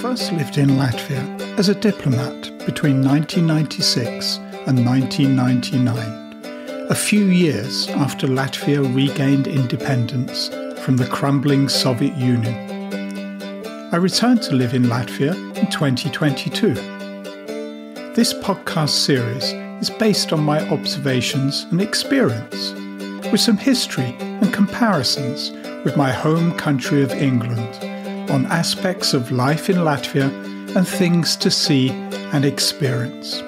first lived in Latvia as a diplomat between 1996 and 1999, a few years after Latvia regained independence from the crumbling Soviet Union. I returned to live in Latvia in 2022. This podcast series is based on my observations and experience, with some history and comparisons with my home country of England on aspects of life in Latvia and things to see and experience.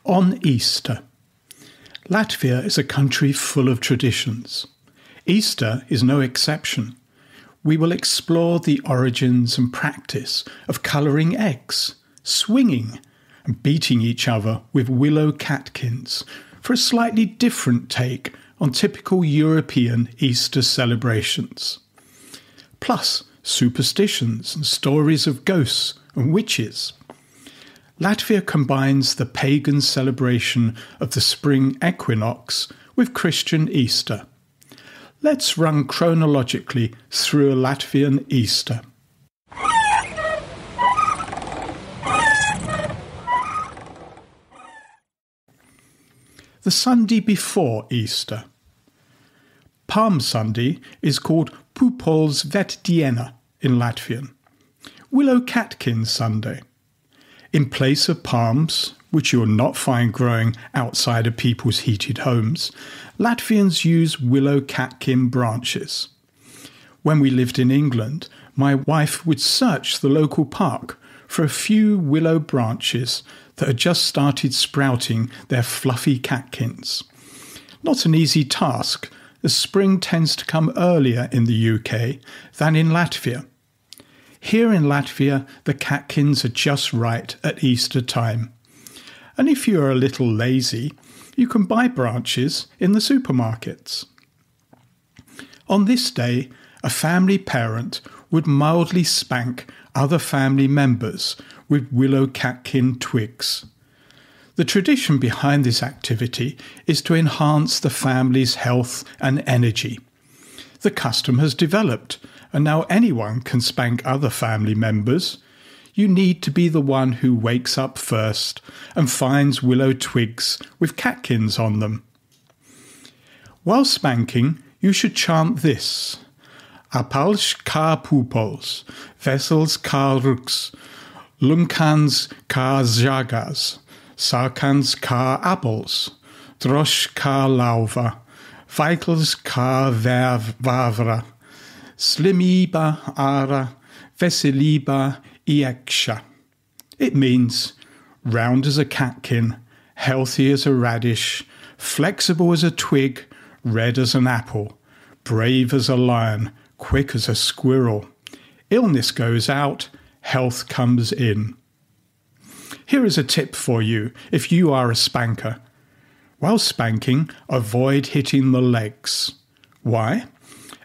On Easter. Latvia is a country full of traditions. Easter is no exception. We will explore the origins and practice of colouring eggs, swinging, and beating each other with willow catkins for a slightly different take on typical European Easter celebrations. Plus, superstitions and stories of ghosts and witches. Latvia combines the pagan celebration of the spring equinox with Christian Easter. Let's run chronologically through a Latvian Easter. The Sunday before Easter. Palm Sunday is called Pupols Vetdiena in Latvian. Willow Catkin Sunday. In place of palms, which you will not find growing outside of people's heated homes, Latvians use willow catkin branches. When we lived in England, my wife would search the local park for a few willow branches that had just started sprouting their fluffy catkins. Not an easy task, as spring tends to come earlier in the UK than in Latvia. Here in Latvia, the catkins are just right at Easter time. And if you are a little lazy, you can buy branches in the supermarkets. On this day, a family parent would mildly spank other family members with willow catkin twigs. The tradition behind this activity is to enhance the family's health and energy. The custom has developed, and now anyone can spank other family members. You need to be the one who wakes up first and finds willow twigs with catkins on them. While spanking, you should chant this: Apals kā pupols, vesels kā ruks, lunkans kā zāgās, sākans kā apels, drošs kā lauva, veikls kā vāvra, slimība ārā, veselība iekšā. It means round as a catkin, healthy as a radish, flexible as a twig, red as an apple, brave as a lion, quick as a squirrel. Illness goes out, health comes in. Here is a tip for you if you are a spanker. While spanking, avoid hitting the legs. Why?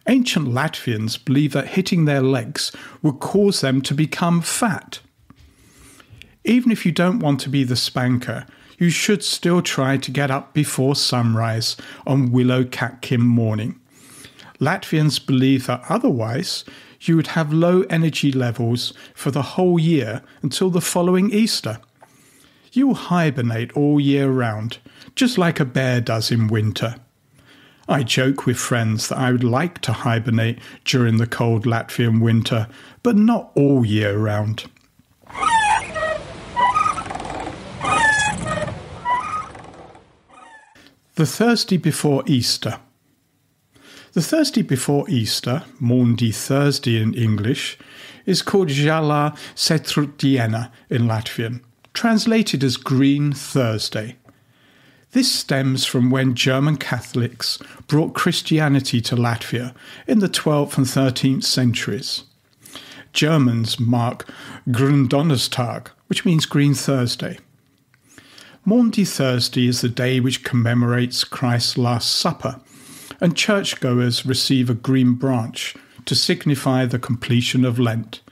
Ancient Latvians believed that hitting their legs would cause them to become fat. Even if you don't want to be the spanker, you should still try to get up before sunrise on willow catkin morning. Latvians believe that otherwise you would have low energy levels for the whole year until the following Easter. You will hibernate all year round, just like a bear does in winter. I joke with friends that I would like to hibernate during the cold Latvian winter, but not all year round. The Thursday before Easter. The Thursday before Easter, Maundy Thursday in English, is called Žēlā Ceturtdiena in Latvian, translated as Green Thursday. This stems from when German Catholics brought Christianity to Latvia in the 12th and 13th centuries. Germans mark Gründonnerstag, which means Green Thursday. Maundy Thursday is the day which commemorates Christ's Last Supper, and churchgoers receive a green branch to signify the completion of Lent.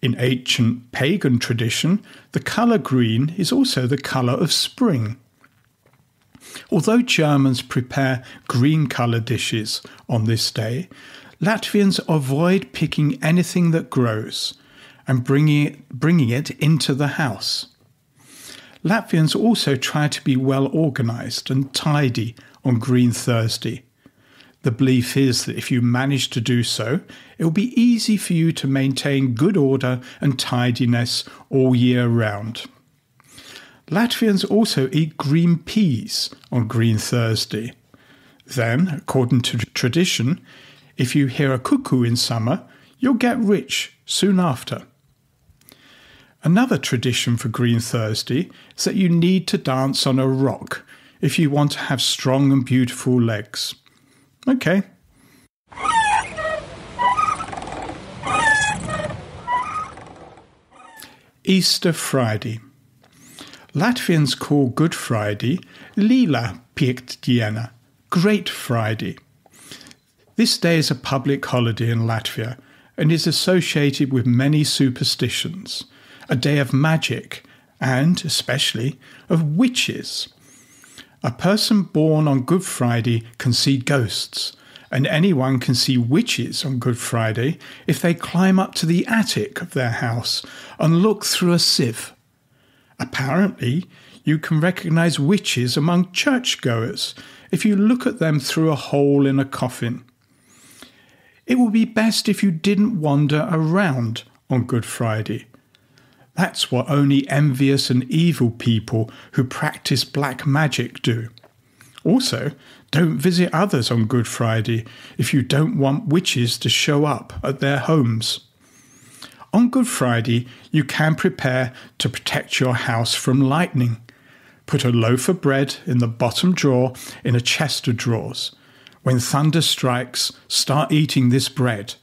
In ancient pagan tradition, the colour green is also the colour of spring. Although Germans prepare green colour dishes on this day, Latvians avoid picking anything that grows and bringing it into the house. Latvians also try to be well organised and tidy on Green Thursday. The belief is that if you manage to do so, it will be easy for you to maintain good order and tidiness all year round. Latvians also eat green peas on Green Thursday. Then, according to tradition, if you hear a cuckoo in summer, you'll get rich soon after. Another tradition for Green Thursday is that you need to dance on a rock if you want to have strong and beautiful legs. Okay. Easter Friday. Latvians call Good Friday Liela Piektdiena, Great Friday. This day is a public holiday in Latvia and is associated with many superstitions, a day of magic and, especially, of witches. A person born on Good Friday can see ghosts, and anyone can see witches on Good Friday if they climb up to the attic of their house and look through a sieve. Apparently, you can recognise witches among churchgoers if you look at them through a hole in a coffin. It would be best if you didn't wander around on Good Friday. That's what only envious and evil people who practice black magic do. Also, don't visit others on Good Friday if you don't want witches to show up at their homes. On Good Friday, you can prepare to protect your house from lightning. Put a loaf of bread in the bottom drawer in a chest of drawers. When thunder strikes, start eating this bread.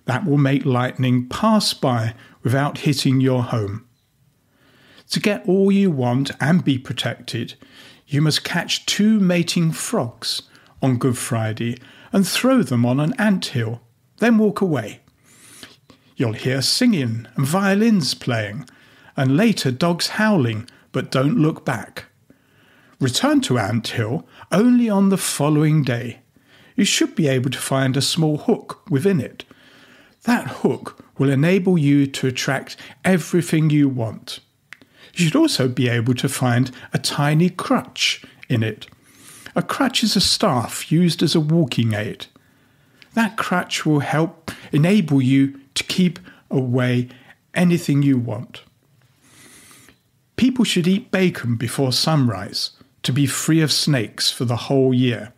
That will make lightning pass by without hitting your home. To get all you want and be protected, you must catch 2 mating frogs on Good Friday and throw them on an anthill, then walk away. You'll hear singing and violins playing, and later dogs howling, but don't look back. Return to anthill only on the following day. You should be able to find a small hook within it. That hook will enable you to attract everything you want. You should also be able to find a tiny crutch in it. A crutch is a staff used as a walking aid. That crutch will help enable you to keep away anything you want. People should eat bacon before sunrise to be free of snakes for the whole year.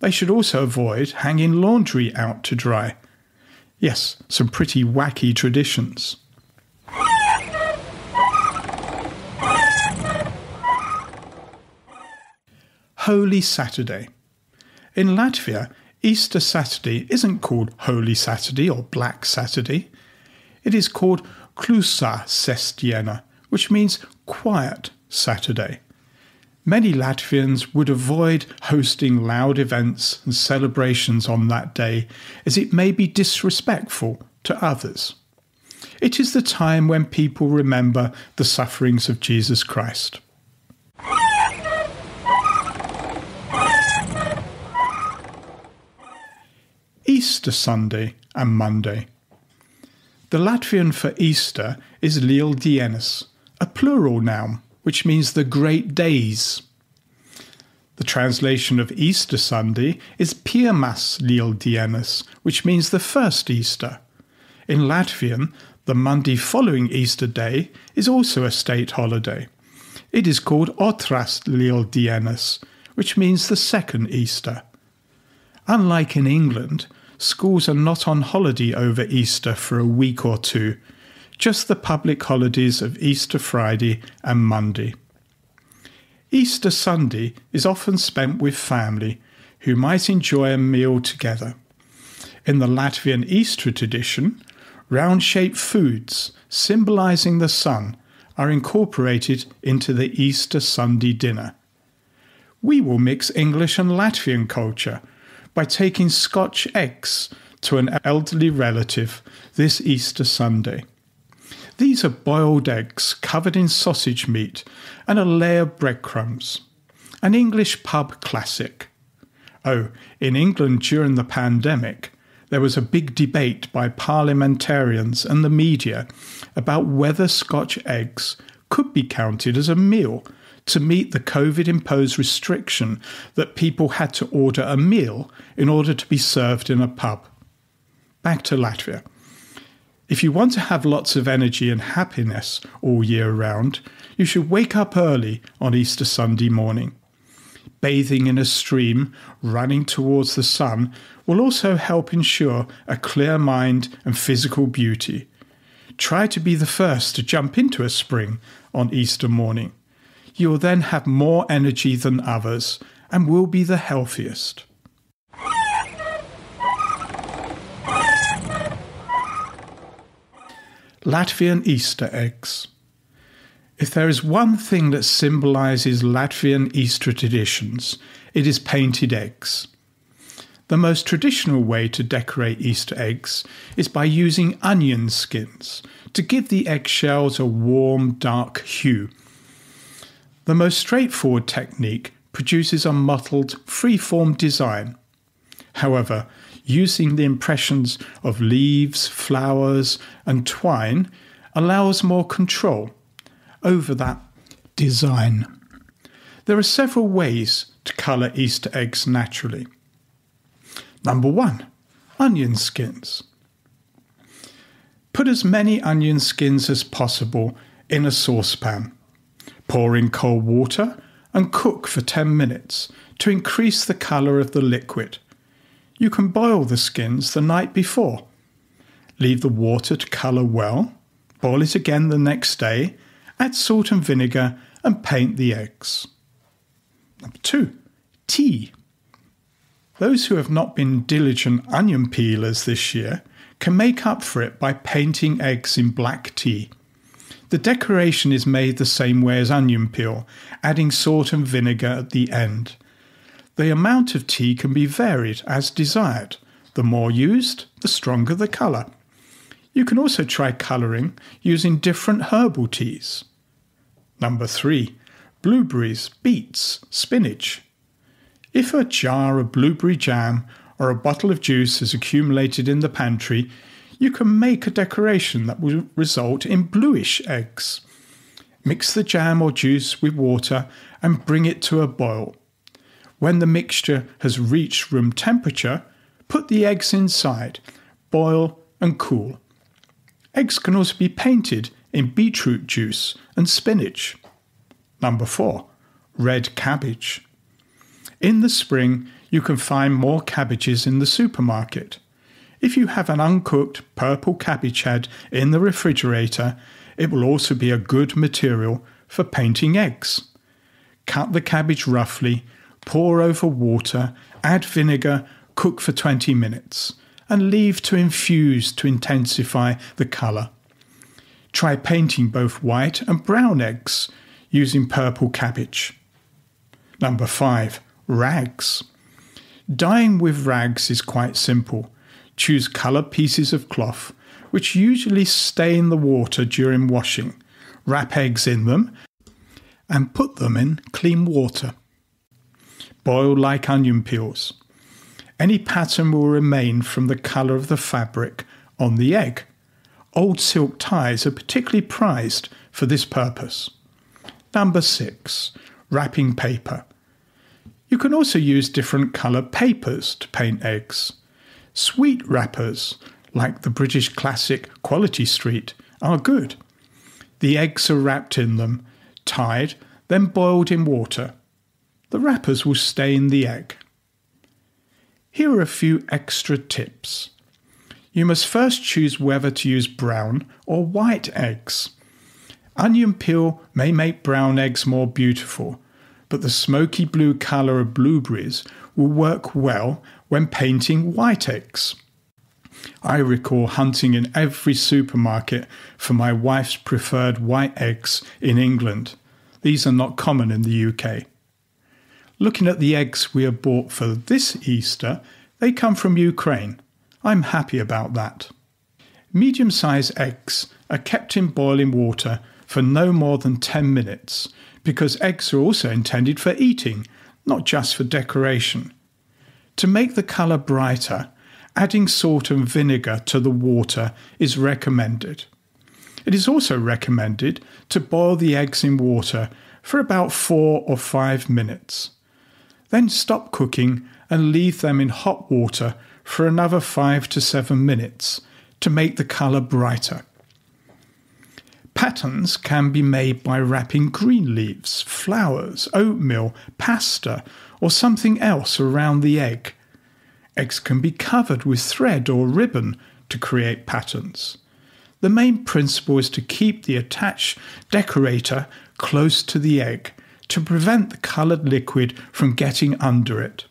They should also avoid hanging laundry out to dry. Yes, some pretty wacky traditions. Holy Saturday. In Latvia, Easter Saturday isn't called Holy Saturday or Black Saturday. It is called Klusā sestdiena, which means quiet Saturday. Many Latvians would avoid hosting loud events and celebrations on that day, as it may be disrespectful to others. It is the time when people remember the sufferings of Jesus Christ. Easter Sunday and Monday. The Latvian for Easter is Lieldienas, a plural noun, which means the great days. The translation of Easter Sunday is Pirmās Lieldienas, which means the first Easter. In Latvian, the Monday following Easter Day is also a state holiday. It is called Otrās Lieldienas, which means the second Easter. Unlike in England, schools are not on holiday over Easter for a week or two, just the public holidays of Easter Friday and Monday. Easter Sunday is often spent with family, who might enjoy a meal together. In the Latvian Easter tradition, round-shaped foods, symbolising the sun, are incorporated into the Easter Sunday dinner. We will mix English and Latvian culture by taking Scotch eggs to an elderly relative this Easter Sunday. These are boiled eggs covered in sausage meat and a layer of breadcrumbs. an English pub classic. Oh, in England during the pandemic, there was a big debate by parliamentarians and the media about whether Scotch eggs could be counted as a meal to meet the COVID-imposed restriction that people had to order a meal in order to be served in a pub. Back to Latvia. If you want to have lots of energy and happiness all year round, you should wake up early on Easter Sunday morning. Bathing in a stream, running towards the sun, will also help ensure a clear mind and physical beauty. Try to be the first to jump into a spring on Easter morning. You will then have more energy than others and will be the healthiest. Latvian Easter eggs. If there is one thing that symbolises Latvian Easter traditions, it is painted eggs. The most traditional way to decorate Easter eggs is by using onion skins to give the eggshells a warm, dark hue. The most straightforward technique produces a mottled, free-form design. However, using the impressions of leaves, flowers and twine allows more control over that design. There are several ways to colour Easter eggs naturally. Number 1. Onion skins. Put as many onion skins as possible in a saucepan. Pour in cold water and cook for 10 minutes to increase the colour of the liquid. You can boil the skins the night before. Leave the water to colour well, boil it again the next day, add salt and vinegar and paint the eggs. Number 2. Tea. Those who have not been diligent onion peelers this year can make up for it by painting eggs in black tea. The decoration is made the same way as onion peel, adding salt and vinegar at the end. The amount of tea can be varied as desired. The more used, the stronger the colour. You can also try colouring using different herbal teas. Number 3. Blueberries, beets, spinach. If a jar of blueberry jam or a bottle of juice is accumulated in the pantry, you can make a decoration that will result in bluish eggs. Mix the jam or juice with water and bring it to a boil. When the mixture has reached room temperature, put the eggs inside, boil and cool. Eggs can also be painted in beetroot juice and spinach. Number 4. Red cabbage. In the spring, you can find more cabbages in the supermarket. If you have an uncooked purple cabbage head in the refrigerator, it will also be a good material for painting eggs. Cut the cabbage roughly, pour over water, add vinegar, cook for 20 minutes, and leave to infuse to intensify the colour. Try painting both white and brown eggs using purple cabbage. Number 5. Rags. Dyeing with rags is quite simple. Choose coloured pieces of cloth, which usually stain the water during washing. Wrap eggs in them and put them in clean water. Boil like onion peels. Any pattern will remain from the colour of the fabric on the egg. Old silk ties are particularly prized for this purpose. Number 6. Wrapping paper. You can also use different coloured papers to paint eggs. Sweet wrappers, like the British classic Quality Street, are good. The eggs are wrapped in them, tied, then boiled in water. The wrappers will stain the egg. Here are a few extra tips. You must first choose whether to use brown or white eggs. Onion peel may make brown eggs more beautiful, but the smoky blue colour of blueberries will work well when painting white eggs. I recall hunting in every supermarket for my wife's preferred white eggs in England. These are not common in the UK. Looking at the eggs we have bought for this Easter, they come from Ukraine. I'm happy about that. Medium-sized eggs are kept in boiling water for no more than 10 minutes, because eggs are also intended for eating, not just for decoration. To make the colour brighter, adding salt and vinegar to the water is recommended. It is also recommended to boil the eggs in water for about 4 or 5 minutes. Then stop cooking and leave them in hot water for another 5 to 7 minutes to make the colour brighter. Patterns can be made by wrapping green leaves, flowers, oatmeal, pasta, or something else around the egg. Eggs can be covered with thread or ribbon to create patterns. The main principle is to keep the attached decorator close to the egg to prevent the coloured liquid from getting under it.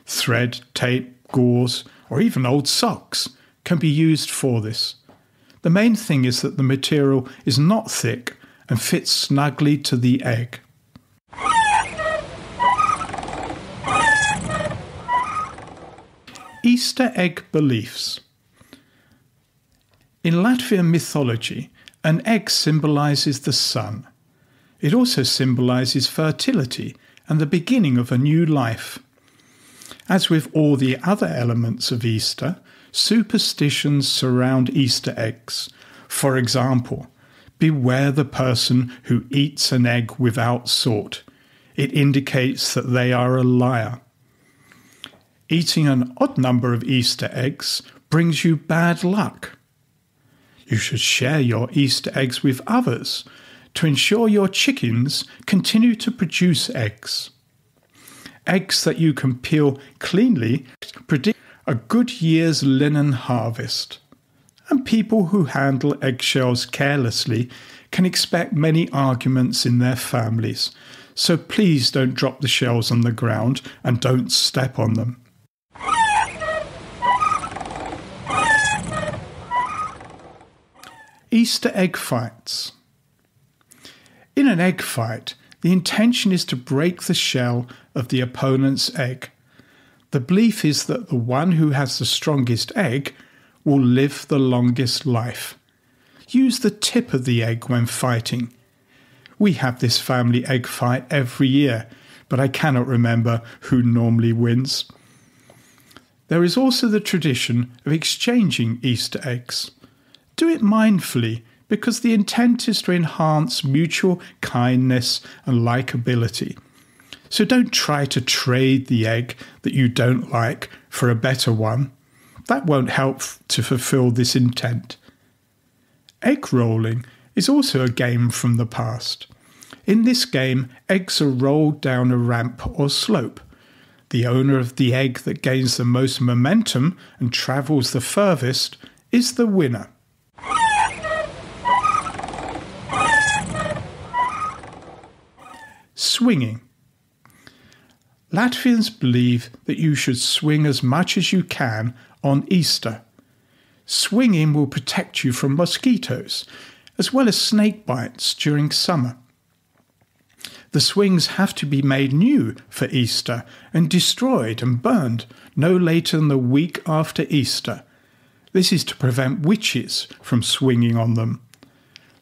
Thread, tape, gauze, or even old socks can be used for this. The main thing is that the material is not thick and fits snugly to the egg. Easter egg beliefs. In Latvian mythology, an egg symbolises the sun. It also symbolises fertility and the beginning of a new life. As with all the other elements of Easter, superstitions surround Easter eggs. For example, beware the person who eats an egg without salt. It indicates that they are a liar. Eating an odd number of Easter eggs brings you bad luck. You should share your Easter eggs with others to ensure your chickens continue to produce eggs. Eggs that you can peel cleanly predict a good year's linen harvest. And people who handle eggshells carelessly can expect many arguments in their families, so please don't drop the shells on the ground and don't step on them. Easter egg fights. In an egg fight, the intention is to break the shell of the opponent's egg. The belief is that the one who has the strongest egg will live the longest life. Use the tip of the egg when fighting. We have this family egg fight every year, but I cannot remember who normally wins. There is also the tradition of exchanging Easter eggs. Do it mindfully, because the intent is to enhance mutual kindness and likability. So don't try to trade the egg that you don't like for a better one. That won't help to fulfill this intent. Egg rolling is also a game from the past. In this game, eggs are rolled down a ramp or slope. The owner of the egg that gains the most momentum and travels the furthest is the winner. Swinging. Latvians believe that you should swing as much as you can on Easter. Swinging will protect you from mosquitoes, as well as snake bites during summer. The swings have to be made new for Easter and destroyed and burned no later than the week after Easter. This is to prevent witches from swinging on them.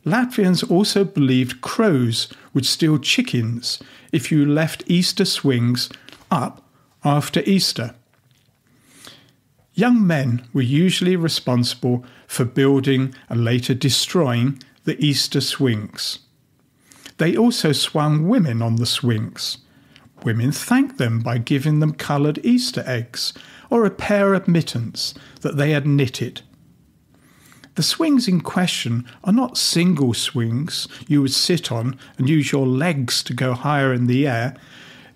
Latvians also believed crows would steal chickens if you left Easter swings up after Easter. Young men were usually responsible for building and later destroying the Easter swings. They also swung women on the swings. Women thanked them by giving them coloured Easter eggs or a pair of mittens that they had knitted. The swings in question are not single swings you would sit on and use your legs to go higher in the air.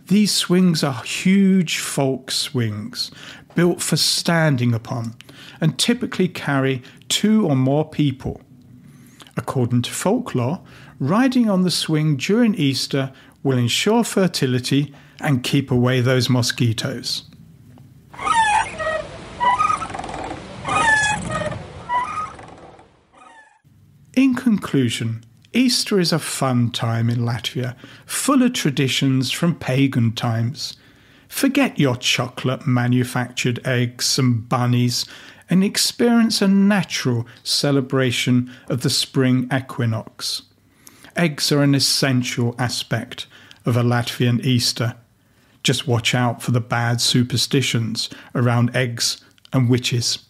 These swings are huge folk swings, built for standing upon, and typically carry 2 or more people. According to folklore, riding on the swing during Easter will ensure fertility and keep away those mosquitoes. In conclusion, Easter is a fun time in Latvia, full of traditions from pagan times. Forget your chocolate manufactured eggs and bunnies and experience a natural celebration of the spring equinox. eggs are an essential aspect of a Latvian Easter. Just watch out for the bad superstitions around eggs and witches.